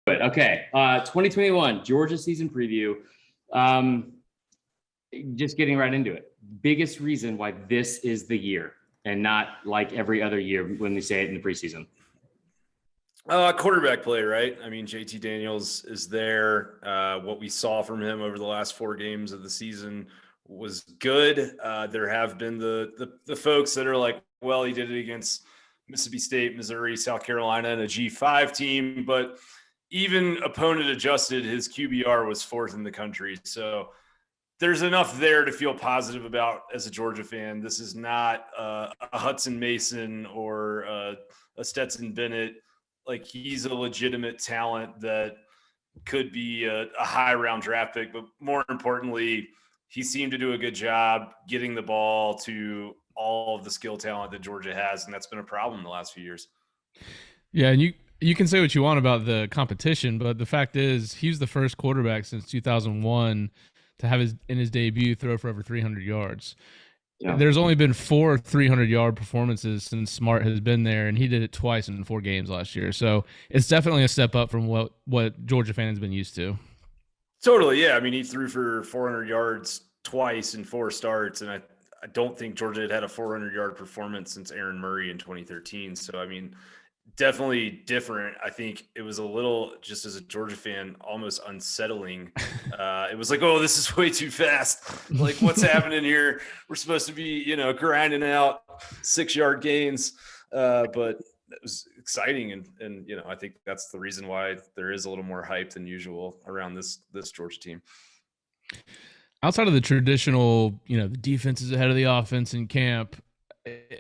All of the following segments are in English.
Okay. 2021 Georgia season preview. Just getting right into it. Biggest reason why this is the year and not like every other year when we say it in the preseason. Quarterback play, right? I mean, JT Daniels is there. What we saw from him over the last 4 games of the season was good. There have been the folks that are like, well, he did it against Mississippi State, Missouri, South Carolina, and a G5 team, but even opponent adjusted, his QBR was 4th in the country. So there's enough there to feel positive about as a Georgia fan. This is not a Hudson Mason or a Stetson Bennett. Like, he's a legitimate talent that could be a high round draft pick, but more importantly, he seemed to do a good job getting the ball to all of the skill talent that Georgia has, and that's been a problem the last few years. Yeah, and you can say what you want about the competition, but the fact is he was the first quarterback since 2001 to have in his debut throw for over 300 yards. Yeah. There's only been 4 300-yard performances since Smart has been there, and he did it twice in 4 games last year. So it's definitely a step up from what Georgia fans have been used to. Totally, yeah. I mean, he threw for 400 yards twice in 4 starts, and I don't think Georgia had a 400-yard performance since Aaron Murray in 2013. So, I mean, definitely different. I think it was a little, just as a Georgia fan, almost unsettling. It was like, oh, this is way too fast. Like, what's happening here? We're supposed to be, grinding out 6-yard gains. But it was exciting. And I think that's the reason why there is a little more hype than usual around this Georgia team. Outside of the traditional, the defense is ahead of the offense in camp,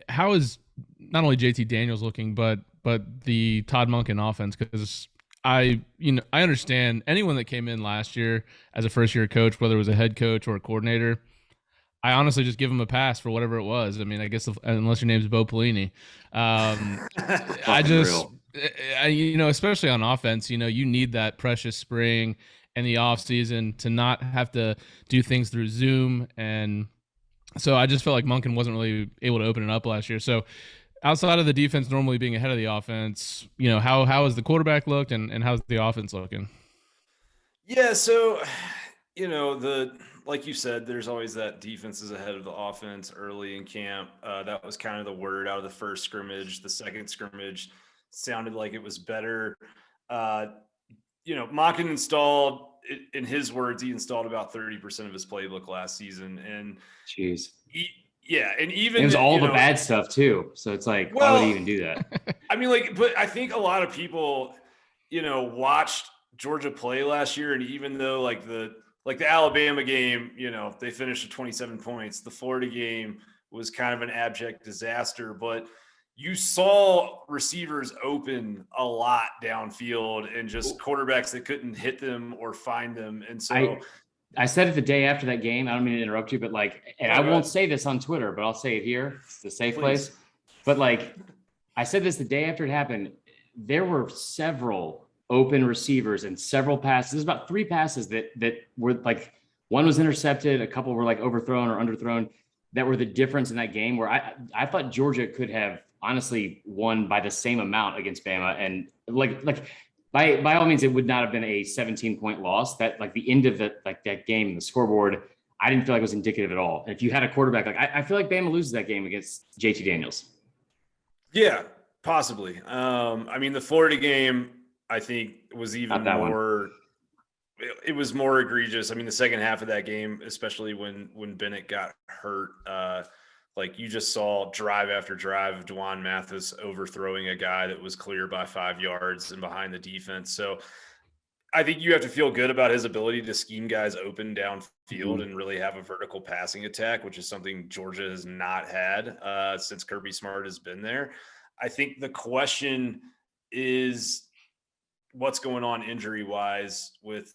how is not only JT Daniels looking, but the Todd Monken offense? Because I understand anyone that came in last year as a first-year coach, whether it was a head coach or a coordinator, I honestly just give him a pass for whatever it was. I mean, I guess unless your name's Bo Pelini. Especially on offense, you need that precious spring and the off season to not have to do things through Zoom. And so I just felt like Monken wasn't really able to open it up last year. So outside of the defense normally being ahead of the offense, how has the quarterback looked and how's the offense looking? Yeah. So, like you said, there's always that defense is ahead of the offense early in camp. That was kind of the word out of the first scrimmage. The second scrimmage sounded like it was better. Monken installed, in his words, he installed about 30% of his playbook last season. And jeez. And even it was all the bad stuff too. So it's like, why would he even do that? I mean, but I think a lot of people, watched Georgia play last year. And even though the Alabama game, they finished at 27 points, the Florida game was kind of an abject disaster, but you saw receivers open a lot downfield and just quarterbacks that couldn't hit them or find them. And so I said it the day after that game. I don't mean to interrupt you, but I won't say this on Twitter, but I'll say it here. It's the safe place. But I said this the day after it happened. There were several open receivers and several passes. There's about 3 passes that were one was intercepted, a couple were overthrown or underthrown. That were the difference in that game where I thought Georgia could have honestly won by the same amount against Bama. And by all means, it would not have been a 17-point loss. That the end of that game, the scoreboard, I didn't feel like it was indicative at all. And if you had a quarterback, I feel like Bama loses that game against JT Daniels. Yeah, possibly. The Florida game, I think, was even more. It was more egregious. The second half of that game, especially when Bennett got hurt, you just saw drive after drive of Dwan Mathis overthrowing a guy that was clear by 5 yards and behind the defense. So I think you have to feel good about his ability to scheme guys open downfield and really have a vertical passing attack, which is something Georgia has not had since Kirby Smart has been there. I think the question is what's going on injury-wise with,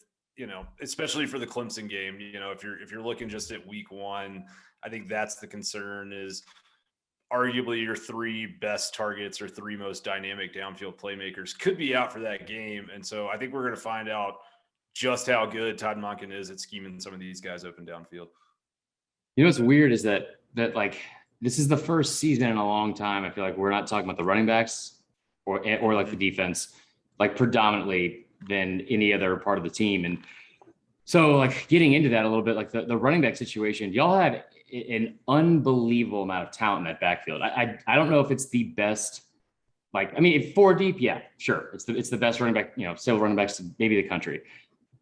especially for the Clemson game. If you're looking just at week 1, I think that's the concern, is arguably your 3 best targets or 3 most dynamic downfield playmakers could be out for that game. And so I think we're going to find out just how good Todd Monken is at scheming some of these guys open downfield. What's weird is that this is the first season in a long time. I feel like we're not talking about the running backs or the defense, predominantly than any other part of the team. And so like getting into that a little bit, like the running back situation, y'all have an unbelievable amount of talent in that backfield. I don't know if it's the best, like, I mean, if 4 deep, yeah, sure. It's the best running back, still running backs in maybe the country.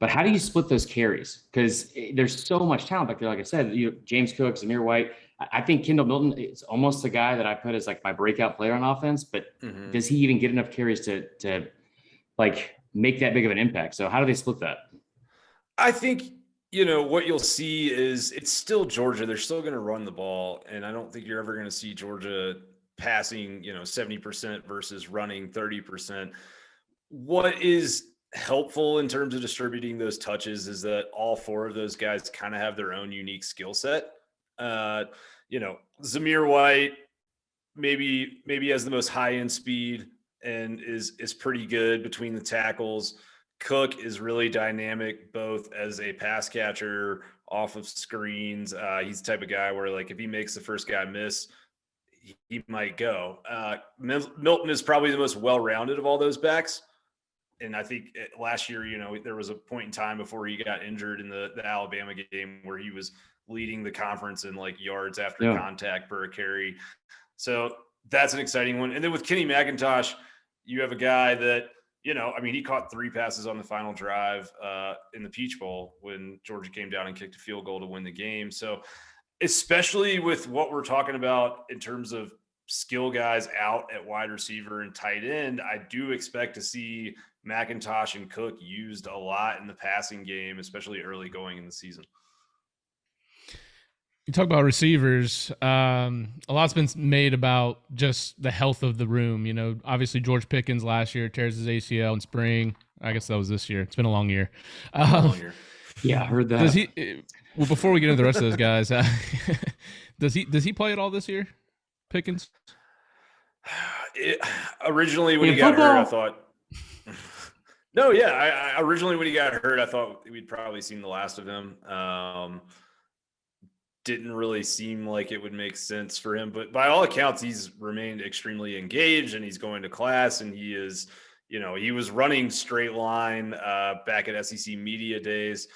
But how do you split those carries? Because there's so much talent back there. Like I said, James Cook, Zamir White. I think Kendall Milton is almost the guy that I put as like my breakout player on offense. But does he even get enough carries to like make that big of an impact? So how do they split that? I think, what you'll see is it's still Georgia. They're still going to run the ball. And I don't think you're ever going to see Georgia passing, 70% versus running 30%. What is helpful in terms of distributing those touches is that all 4 of those guys kind of have their own unique skill set. Zamir White maybe has the most high end speed and is pretty good between the tackles. Cook is really dynamic, both as a pass catcher off of screens. He's the type of guy where, like, if he makes the first guy miss, he might go. Milton is probably the most well-rounded of all those backs. And I think last year, there was a point in time before he got injured in the Alabama game where he was leading the conference in like yards after contact per carry. So that's an exciting one. And then with Kenny Mcintosh, you have a guy that, he caught 3 passes on the final drive in the Peach Bowl when Georgia came down and kicked a field goal to win the game. So especially with what we're talking about in terms of skill guys out at wide receiver and tight end, I do expect to see Mcintosh and Cook used a lot in the passing game, especially early going in the season. You talk about receivers. A lot's been made about just the health of the room. Obviously George Pickens last year tears his ACL in spring. I guess that was this year. It's been a long year. Yeah, I heard that. Does he? Well, before we get into the rest of those guys, does he play at all this year? Pickens? Originally, when he got hurt, I thought. No, yeah. Originally, when he got hurt, I thought we'd probably seen the last of him. Didn't really seem like it would make sense for him, but by all accounts, he's remained extremely engaged and he's going to class, and he is, he was running straight line back at SEC media days.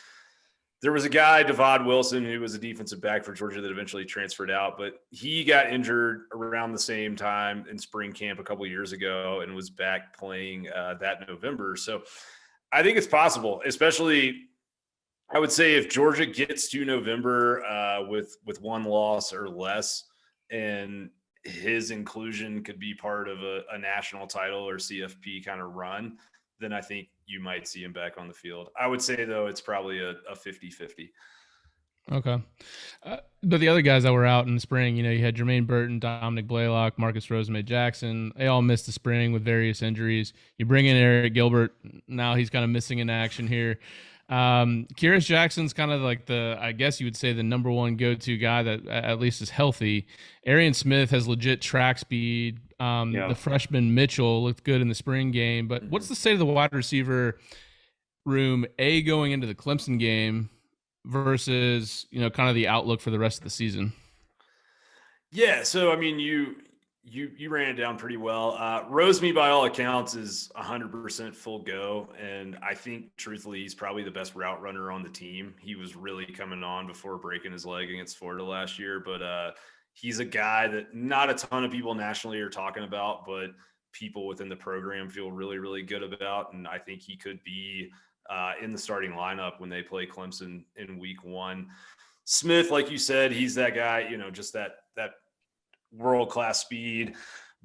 There was a guy, Devon Wilson, who was a defensive back for Georgia that eventually transferred out, but he got injured around the same time in spring camp a couple of years ago and was back playing that November. So I think it's possible, especially I would say if Georgia gets to November with 1 loss or less, and his inclusion could be part of a national title or CFP kind of run, then I think you might see him back on the field. I would say, though, it's probably a 50-50. Okay. But the other guys that were out in the spring, you had Jermaine Burton, Dominic Blaylock, Marcus Rosemary-Jackson. They all missed the spring with various injuries. You bring in Eric Gilbert. Now he's kind of missing in action here. Kyrus Jackson's kind of like I guess you would say the number 1 go-to guy that at least is healthy. Arien Smith has legit track speed. The freshman Mitchell looked good in the spring game, but what's the state of the wide receiver room, going into the Clemson game versus, kind of the outlook for the rest of the season? Yeah. So, I mean, you ran it down pretty well. Rosemy, by all accounts, is 100% full go. And I think, truthfully, he's probably the best route runner on the team. He was really coming on before breaking his leg against Florida last year. But he's a guy that not a ton of people nationally are talking about, but people within the program feel really, really good about. And I think he could be in the starting lineup when they play Clemson in week 1. Smith, like you said, he's that guy, just that world-class speed,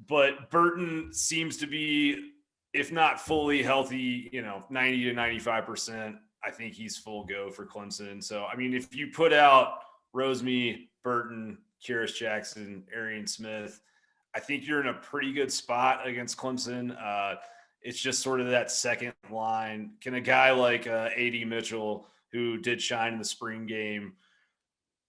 but Burton seems to be, if not fully healthy, 90 to 95%. I think he's full go for Clemson. So, I mean, if you put out Rosemy, Burton, Kyrus Jackson, Arien Smith, I think you're in a pretty good spot against Clemson. It's just sort of that second line. Can a guy like Adonai Mitchell, who did shine in the spring game,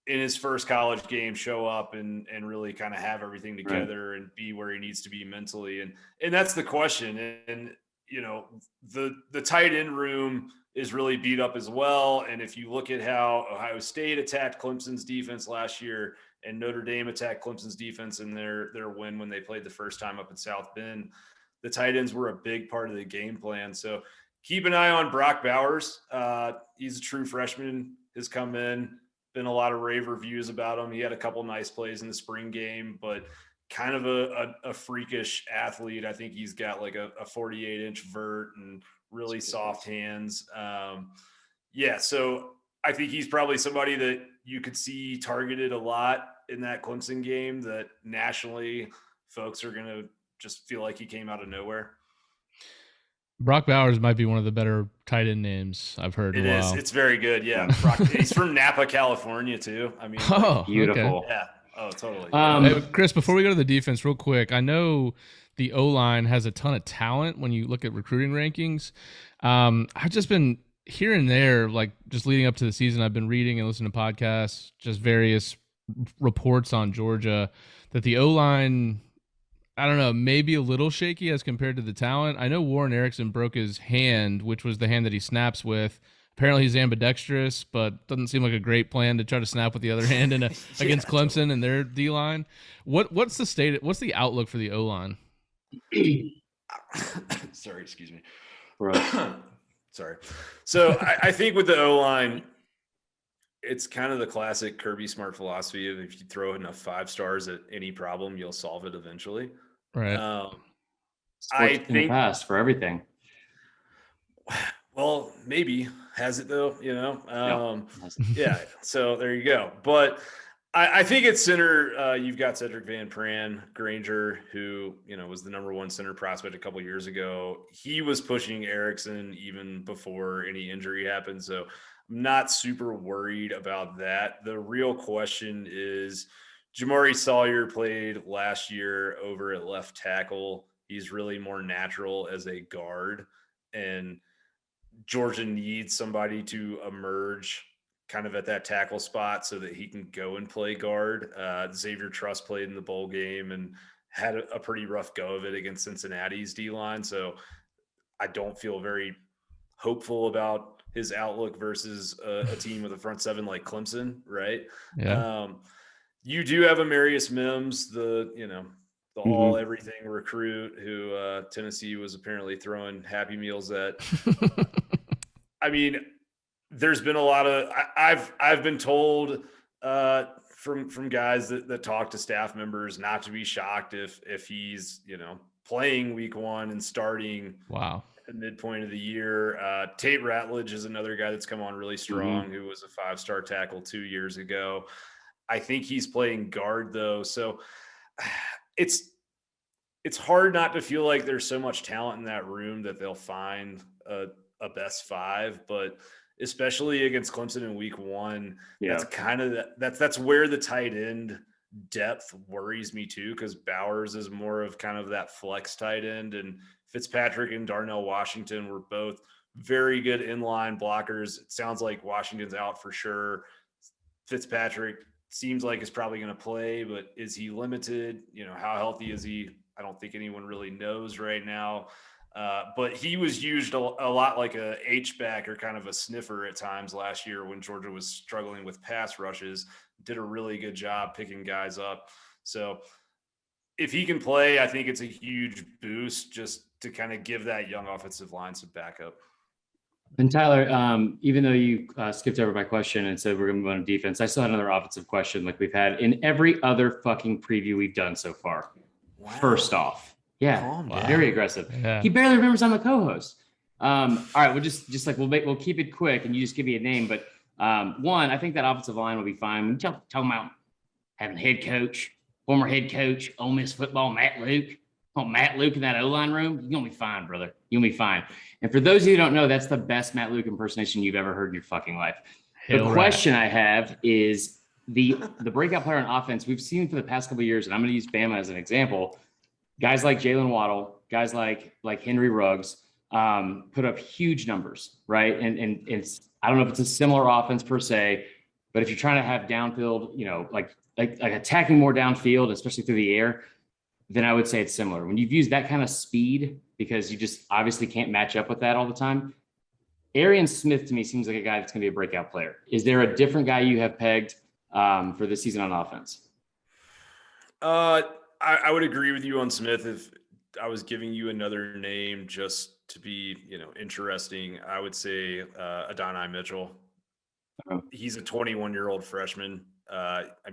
in his first college game, show up and really kind of have everything together and be where he needs to be mentally? And that's the question. And, the tight end room is really beat up as well. And if you look at how Ohio State attacked Clemson's defense last year and Notre Dame attacked Clemson's defense in their win when they played the first time up in South Bend, the tight ends were a big part of the game plan. So keep an eye on Brock Bowers. He's a true freshman, has come in, been a lot of rave reviews about him. He had a couple nice plays in the spring game, but kind of a freakish athlete. I think he's got like a 48-inch vert and really soft hands. So I think he's probably somebody that you could see targeted a lot in that Clemson game, that nationally folks are going to just feel like he came out of nowhere. Brock Bowers might be one of the better tight end names I've heard. It is. It's very good. Yeah. He's from Napa, California too. I mean, beautiful. Okay. Yeah. Oh, totally. Hey, Chris, before we go to the defense real quick, I know the O-line has a ton of talent when you look at recruiting rankings. I've just been here and there, like just leading up to the season, I've been reading and listening to podcasts, just various reports on Georgia, that the O-line, I don't know, maybe a little shaky as compared to the talent. I know Warren Erickson broke his hand, which was the hand that he snaps with. Apparently he's ambidextrous, but doesn't seem like a great plan to try to snap with the other hand against Clemson and their D-line. What's the outlook for the O-line? Sorry, excuse me. Sorry. So I think with the O-line, it's kind of the classic Kirby Smart philosophy of if you throw enough 5 stars at any problem, you'll solve it eventually. Right. I think in the past for everything. Well, maybe. Has it though? Yeah. So there you go. But I think at center, you've got Cedric Van Pran Granger, who, was the number 1 center prospect a couple of years ago. He was pushing Erickson even before any injury happened. So I'm not super worried about that. The real question is Jamari Sawyer played last year over at left tackle. He's really more natural as a guard, and Georgia needs somebody to emerge kind of at that tackle spot so that he can go and play guard. Xavier Truss played in the bowl game and had a pretty rough go of it against Cincinnati's D-line. So I don't feel very hopeful about his outlook versus a team with a front seven like Clemson, right? Yeah. You do have Amarius Mims, the all everything recruit who Tennessee was apparently throwing Happy Meals at. I mean, there's been a lot of I've been told from guys that talk to staff members not to be shocked if he's playing week 1 and starting at the midpoint of the year. Tate Ratledge is another guy that's come on really strong, who was a 5-star tackle 2 years ago. I think he's playing guard though, so it's hard not to feel like there's so much talent in that room that they'll find a best 5, but especially against Clemson in week 1, that's kind of that's where the tight end depth worries me too, because Bowers is more of kind of that flex tight end, and Fitzpatrick and Darnell Washington were both very good inline blockers. It sounds like Washington's out for sure. Fitzpatrick seems like is probably going to play, but is he limited? How healthy is he? I don't think anyone really knows right now. But he was used a lot like a H-back or kind of a sniffer at times last year when Georgia was struggling with pass rushes. Did a really good job picking guys up. So if he can play, I think it's a huge boost just to kind of give that young offensive line some backup. And Tyler, even though you skipped over my question and said we're going to move on to defense, I still had another offensive question like we've had in every other fucking preview we've done so far. Wow. First off. Yeah, very aggressive. Yeah. He barely remembers I'm a co-host. All right, we'll just like we'll keep it quick, and you just give me a name. But one, I think that offensive line will be fine. When you talking about having former head coach, Ole Miss football, Matt Luke. Oh, Matt Luke in that O-line room, you're gonna be fine, brother. You'll be fine. And for those of you who don't know, that's the best Matt Luke impersonation you've ever heard in your fucking life. The question I have is the breakout player on offense we've seen for the past couple of years, and I'm going to use Bama as an example. Guys like Jalen Waddle, guys like Henry Ruggs put up huge numbers, right? And it's, I don't know if it's a similar offense per se, but if you're trying to have downfield, like attacking more downfield, especially through the air, then I would say it's similar. When you've used that kind of speed, because you just obviously can't match up with that all the time, Arien Smith to me seems like a guy that's going to be a breakout player. Is there a different guy you have pegged for this season on offense? I would agree with you on Smith. If was giving you another name just to be, interesting, I would say Adonai Mitchell. He's a 21-year-old freshman.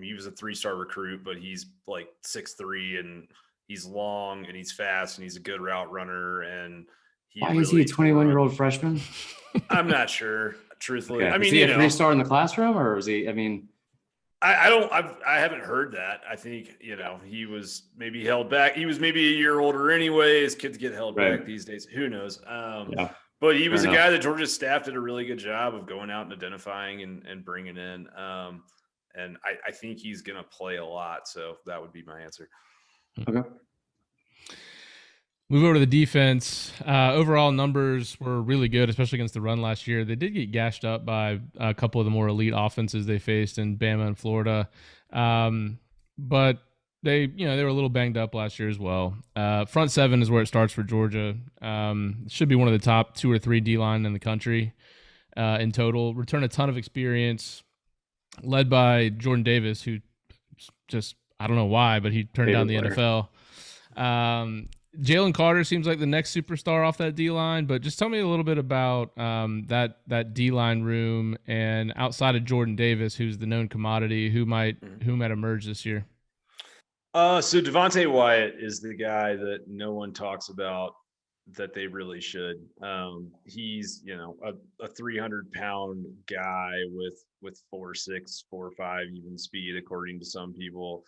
He was a 3-star recruit, but he's like 6'3", and he's long and he's fast and he's a good route runner. And why is he a 21-year-old freshman? I'm not sure, truthfully. Okay. Is he a 3-star in the classroom, or is he? I haven't heard that. I think, he was maybe held back. He was maybe a year older anyways. Kids get held back these days. Who knows? But he was a guy that Georgia's staff did a really good job of going out and identifying and bringing in. And I think he's going to play a lot. So that would be my answer. Okay. Move over to the defense. Overall numbers were really good, especially against the run last year. They did get gashed up by a couple of the more elite offenses they faced in Bama and Florida. But they were a little banged up last year as well. Front seven is where it starts for Georgia. Should be one of the top 2 or 3 D-line in the country in total. Return a ton of experience, led by Jordan Davis, who just, I don't know why, but he turned down the NFL. Jalen Carter seems like the next superstar off that D-line, but just tell me a little bit about that D-line room, and outside of Jordan Davis, who's the known commodity, who might emerge this year. So Devontae Wyatt is the guy that no one talks about that they really should. He's, a 300-pound guy with 4.6, 4.5 even speed, according to some people.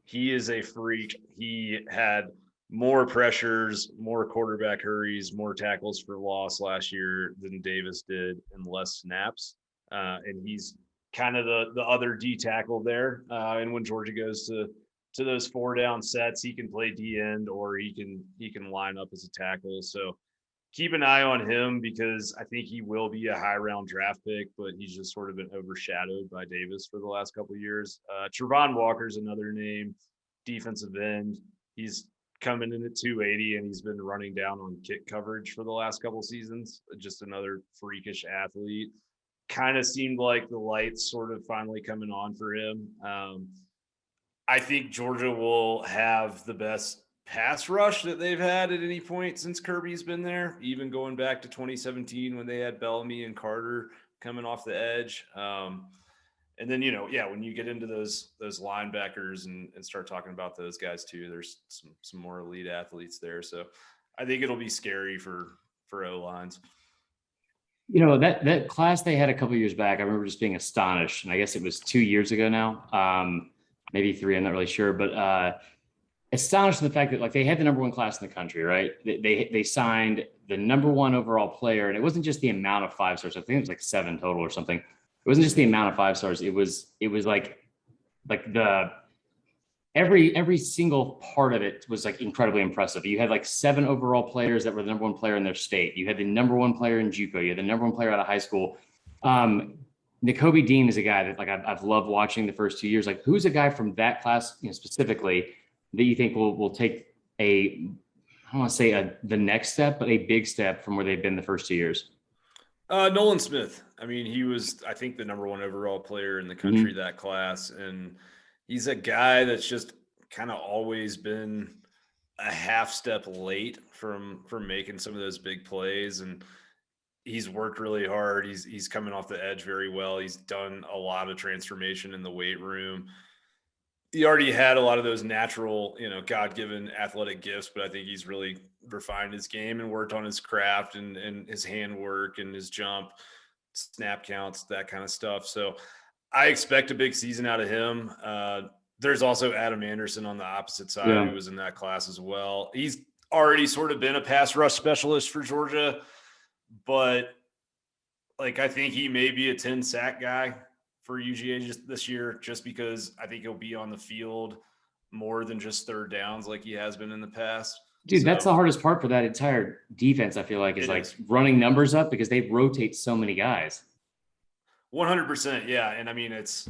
He is a freak. He had more pressures, more quarterback hurries, more tackles for loss last year than Davis did, and less snaps. And he's kind of the other D tackle there. And when Georgia goes to those 4-down sets, he can play D end, or he can line up as a tackle. So keep an eye on him, because I think he will be a high round draft pick, but he's just sort of been overshadowed by Davis for the last couple of years. Travon Walker is another name, defensive end. He's coming in at 280, and he's been running down on kick coverage for the last couple of seasons. Just another freakish athlete. Kind of seemed like the lights sort of finally coming on for him. I think Georgia will have the best pass rush that they've had at any point since Kirby's been there, even going back to 2017 when they had Bellamy and Carter coming off the edge. And then, when you get into those linebackers and start talking about those guys too, there's some more elite athletes there. So I think it'll be scary for O-lines. That class they had a couple of years back, I remember just being astonished. And I guess it was 2 years ago now, maybe 3, I'm not really sure. But astonished in the fact that they had the number 1 class in the country, right? They signed the number 1 overall player. And it wasn't just the amount of 5 stars. I think it was like 7 total or something. It wasn't just the amount of 5 stars. It was like the every single part of it was incredibly impressive. You had 7 overall players that were the number 1 player in their state. You had the number 1 player in JUCO. You had the number 1 player out of high school. Nakobe Dean is a guy that I've loved watching the first 2 years. Who's a guy from that class, specifically, that you think will take I don't want to say the next step, but a big step from where they've been the first 2 years? Nolan Smith. He was, I think, the number 1 overall player in the country that class. And he's a guy that's just kind of always been a half step late from making some of those big plays. And he's worked really hard. He's coming off the edge very well. He's done a lot of transformation in the weight room. He already had a lot of those natural, God-given athletic gifts, but I think he's really refined his game and worked on his craft and his handwork and his jump, snap counts, that kind of stuff. So I expect a big season out of him. There's also Adam Anderson on the opposite side who was in that class as well. He's already sort of been a pass rush specialist for Georgia, but I think he may be a 10 sack guy for UGA just this year, just because I think he'll be on the field more than just third downs like he has been in the past. Dude, that's the hardest part for that entire defense, I feel like, is running numbers up, because they rotate so many guys. 100%. Yeah. And it's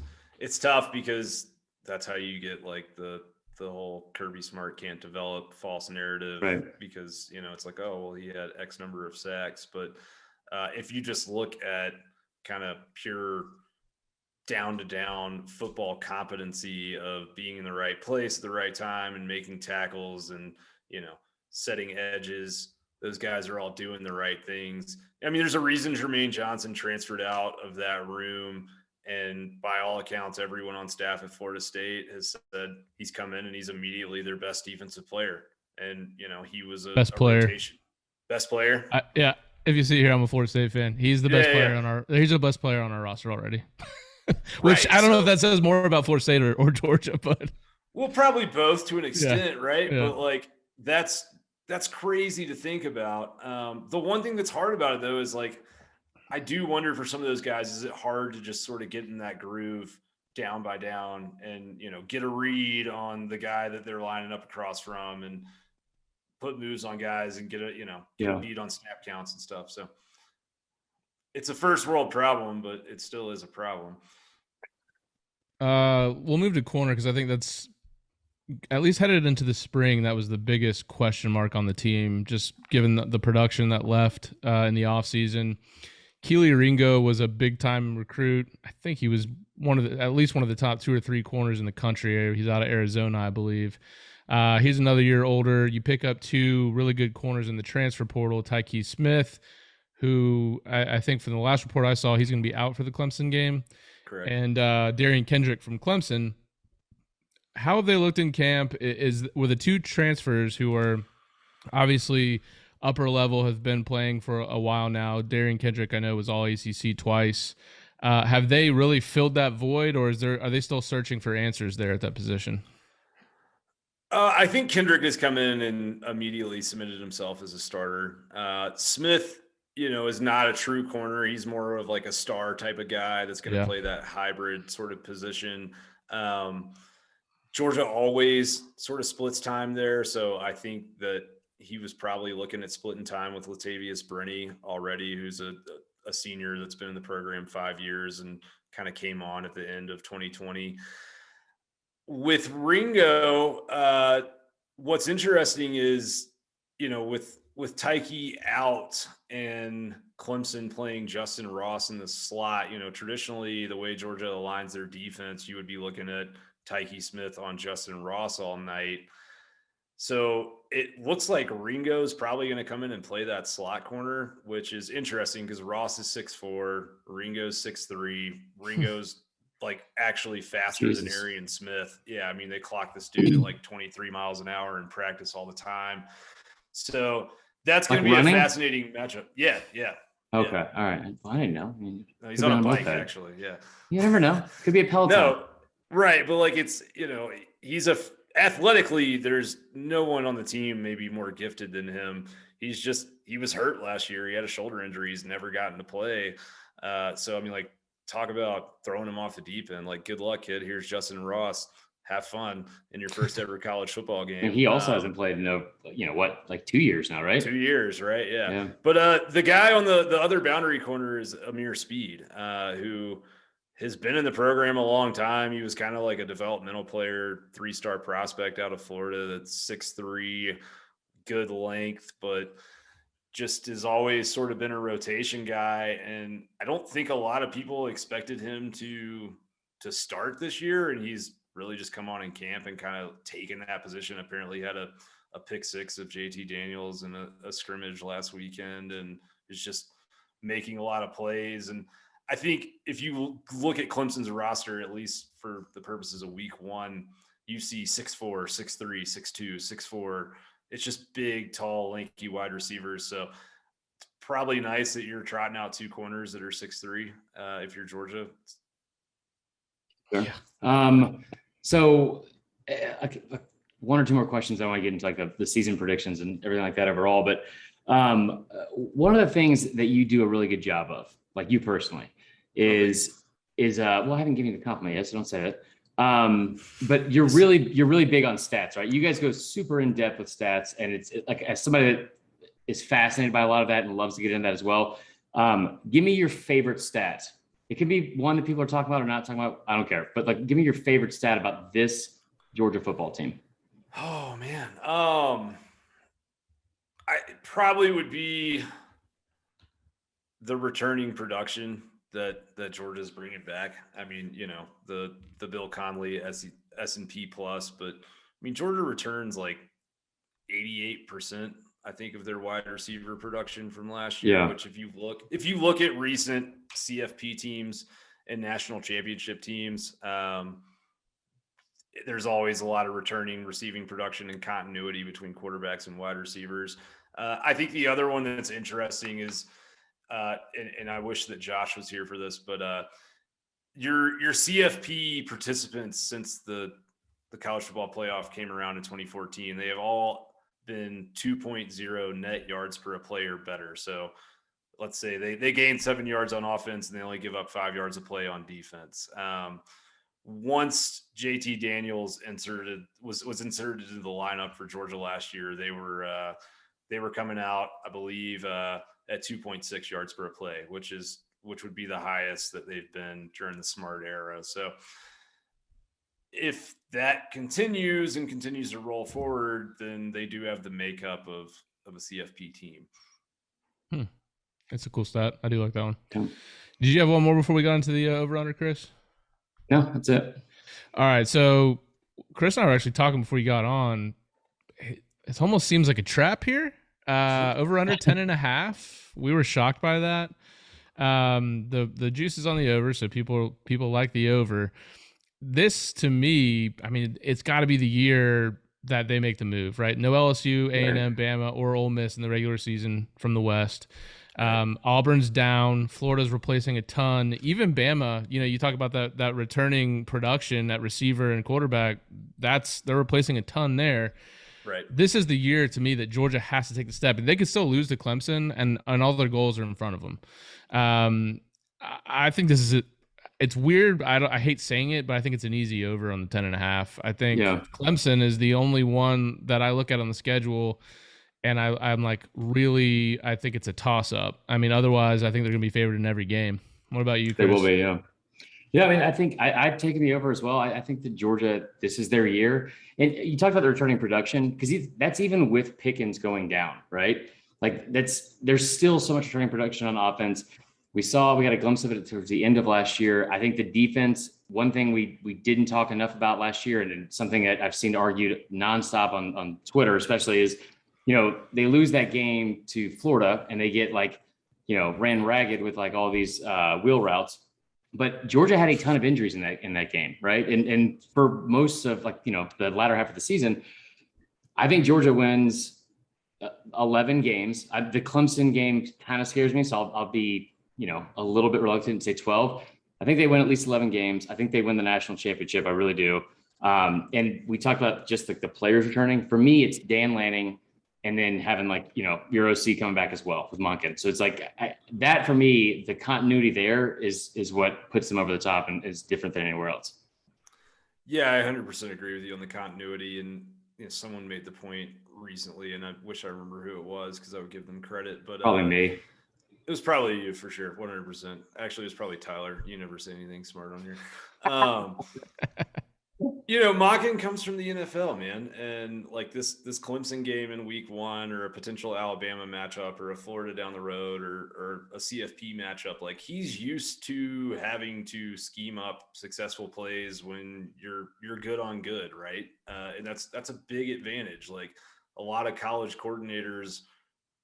tough, because that's how you get the whole Kirby Smart can't develop false narrative, right? Because, it's he had X number of sacks. But if you just look at kind of pure down to down football competency of being in the right place at the right time and making tackles and, setting edges. Those guys are all doing the right things. I mean, there's a reason Jermaine Johnson transferred out of that room. And by all accounts, everyone on staff at Florida State has said he's come in and he's immediately their best defensive player. And, he was a rotation. Best player. Yeah. If you see here, I'm a Florida State fan. He's the best player he's the best player on our roster already. Which I don't know if that says more about Florida State or Georgia, but well, probably both to an extent, right? Yeah. But like that's crazy to think about. The one thing that's hard about it though is like I do wonder for some of those guys, is it hard to just sort of get in that groove down by down and get a read on the guy that they're lining up across from and put moves on guys and get a beat on snap counts and stuff. So it's a first world problem, but it still is a problem. We'll move to corner because I think that's at least headed into the spring. That was the biggest question mark on the team, just given the production that left in the offseason. Keely Ringo was a big time recruit. I think he was at least one of the top 2 or 3 corners in the country. He's out of Arizona, I believe. He's another year older. You pick up 2 really good corners in the transfer portal, Taiki Smith, who I think from the last report I saw, he's going to be out for the Clemson game. Correct. And Darien Kendrick from Clemson. How have they looked in camp? Were the 2 transfers who are obviously upper level, have been playing for a while now. Darien Kendrick, I know, was all ACC twice. Have they really filled that void, or are they still searching for answers there at that position? I think Kendrick has come in and immediately cemented himself as a starter. Smith, is not a true corner. He's more of like a star type of guy that's going to play that hybrid sort of position. Georgia always sort of splits time there. So I think that he was probably looking at splitting time with Latavius Brenny already, who's a senior that's been in the program 5 years and kind of came on at the end of 2020. With Ringo, what's interesting is, with Taiki out and Clemson playing Justin Ross in the slot, traditionally the way Georgia aligns their defense, you would be looking at Taiki Smith on Justin Ross all night. So it looks like Ringo's probably going to come in and play that slot corner, which is interesting because Ross is 6'4", Ringo's 6'3". Ringo's like actually faster than Arien Smith. Yeah, I mean, they clock this dude at like 23 miles an hour in practice all the time. So that's going to be running? A fascinating matchup. Yeah. Okay, all right. Well, I didn't know. I mean, no, he's on a bike, actually. Yeah. You never know. Could be a Peloton. No, right. But like it's, he's athletically, there's no one on the team maybe more gifted than him. He was hurt last year. He had a shoulder injury. He's never gotten to play. So, I mean, like, talk about throwing him off the deep end. Like, good luck, kid. Here's Justin Ross. Have fun in your first ever college football game. And he also hasn't played in like 2 years now, right? 2 years, right? Yeah. But the guy on the other boundary corner is Amir Speed, who has been in the program a long time. He was kind of like a developmental player, 3-star prospect out of Florida that's 6'3", good length, but just has always sort of been a rotation guy. And I don't think a lot of people expected him to start this year. And he's really just come on in camp and kind of taken that position. Apparently had a pick 6 of JT Daniels in a scrimmage last weekend and is just making a lot of plays. And I think if you look at Clemson's roster, at least for the purposes of week 1, you see 6'4", 6'3", 6'2", 6'4". It's just big, tall, lanky wide receivers. So it's probably nice that you're trotting out 2 corners that are 6'3", if you're Georgia. Sure. So one or two more questions. I want to get into like the season predictions and everything like that overall. But one of the things that you do a really good job of, like you personally, is well, I haven't given you the compliment yet, so don't say it. But you're really big on stats, right? You guys go super in depth with stats, and it's like, as somebody that is fascinated by a lot of that and loves to get into that as well. Give me your favorite stat. It could be one that people are talking about or not talking about. I don't care. But like, give me your favorite stat about this Georgia football team. Oh man. It probably would be the returning production. that Georgia's bringing back. I mean, the Bill Conley S&P plus, but I mean, Georgia returns like 88%, I think, of their wide receiver production from last year. Yeah. Which, if you look at recent CFP teams and national championship teams, there's always a lot of returning receiving production and continuity between quarterbacks and wide receivers. I think the other one that's interesting is, and I wish that Josh was here for this, but your CFP participants since the college football playoff came around in 2014, they have all been 2.0 net yards per play or better. So let's say they gain 7 yards on offense and they only give up 5 yards a play on defense. Once JT Daniels was inserted into the lineup for Georgia last year, they were coming out, I believe, at 2.6 yards per play, which would be the highest that they've been during the Smart era. So if that continues to roll forward, then they do have the makeup of a CFP team. That's a cool stat. I do like that one. Yeah. Did you have one more before we got into the over-under, Chris? No, that's it. All right. So Chris and I were actually talking before you got on. It almost seems like a trap here. Over-under 10.5. We were shocked by that. The juice is on the over, so people like the over. This, to me, I mean, it's got to be the year that they make the move, right? No LSU, A&M, Bama, or Ole Miss in the regular season from the West. Auburn's down. Florida's replacing a ton. Even Bama, you talk about that returning production at receiver and quarterback. They're replacing a ton there. Right. This is the year to me that Georgia has to take the step, and they could still lose to Clemson, and all their goals are in front of them. I think this is it. It's weird. I hate saying it, but I think it's an easy over on the 10.5. I think Clemson is the only one that I look at on the schedule, and I'm like, really, I think it's a toss-up. I mean, otherwise, I think they're going to be favored in every game. What about you, Chris? They will be, yeah. Yeah, I mean, I think I've taken the over as well. I think that Georgia, this is their year. And you talked about the returning production, because that's even with Pickens going down, right? Like, there's still so much returning production on offense. We got a glimpse of it towards the end of last year. I think the defense, one thing we didn't talk enough about last year, and something that I've seen argued nonstop on Twitter, especially, is, they lose that game to Florida and they get ran ragged with all these wheel routes. But Georgia had a ton of injuries in that game, right? And for most of the latter half of the season, I think Georgia wins 11 games. The Clemson game kind of scares me, so I'll be a little bit reluctant to say 12. I think they win at least 11 games. I think they win the national championship. I really do. And we talked about just the players returning. For me, it's Dan Lanning, and then having your OC coming back as well with Monken. So it's that for me, the continuity there is what puts them over the top and is different than anywhere else. Yeah, I 100% agree with you on the continuity. And someone made the point recently, and I wish I remember who it was because I would give them credit. But probably me. It was probably you for sure, 100%. Actually, it was probably Tyler. You never say anything smart on here. Monken comes from the NFL, man. And this Clemson game in week 1, or a potential Alabama matchup, or a Florida down the road, or a CFP matchup, he's used to having to scheme up successful plays when you're good on good, right? And that's a big advantage. A lot of college coordinators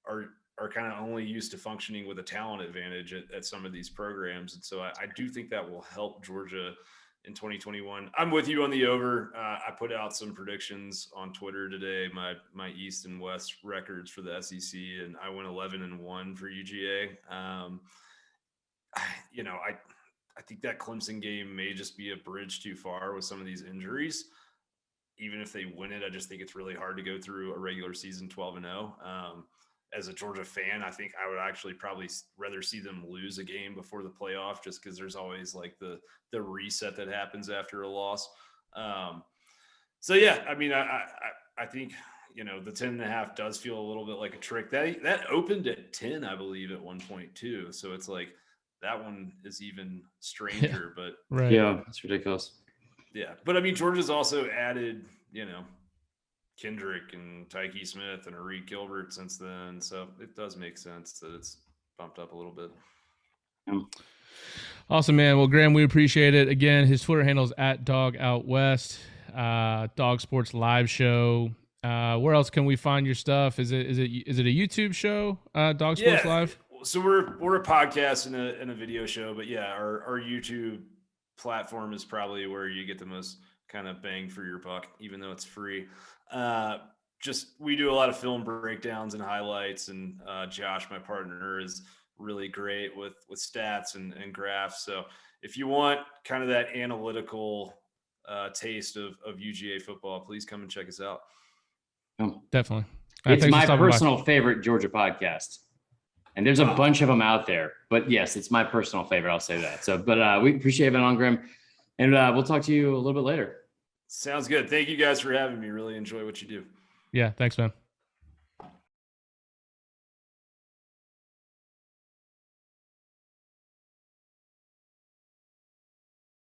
are kind of only used to functioning with a talent advantage at some of these programs. And so I do think that will help Georgia in 2021. I'm with you on the over. I put out some predictions on Twitter today, my East and West records for the SEC, and I went 11-1 for UGA. I think that Clemson game may just be a bridge too far with some of these injuries. Even if they win it, I just think it's really hard to go through a regular season 12-0. As a Georgia fan, I think I would actually probably rather see them lose a game before the playoff, just because there's always the reset that happens after a loss. So yeah, I mean, I think, the 10.5 does feel a little bit like a trick. That opened at 10, I believe, at one point too. So it's that one is even stranger, but right. Yeah, it's ridiculous. Yeah. But I mean, Georgia's also added, Kendrick and Taiki Smith and Reed Gilbert since then. So it does make sense that it's bumped up a little bit. Awesome, man. Well, Graham, we appreciate it. Again, his Twitter handle is @DawgOutWest, Dawg Sports live show. Where else can we find your stuff? Is it a YouTube show? Dawg Sports Live. So we're a podcast and a video show, but yeah, our YouTube platform is probably where you get the most kind of bang for your buck, even though it's free. We do a lot of film breakdowns and highlights, and Josh, my partner, is really great with stats and graphs. So if you want kind of that analytical taste of UGA football, please come and check us out. Definitely. It's my personal favorite Georgia podcast. And there's a bunch of them out there, but yes, it's my personal favorite. I'll say that. So, but we appreciate having on, Graham, and we'll talk to you a little bit later. Sounds good. Thank you guys for having me. Really enjoy what you do. Yeah. Thanks, man.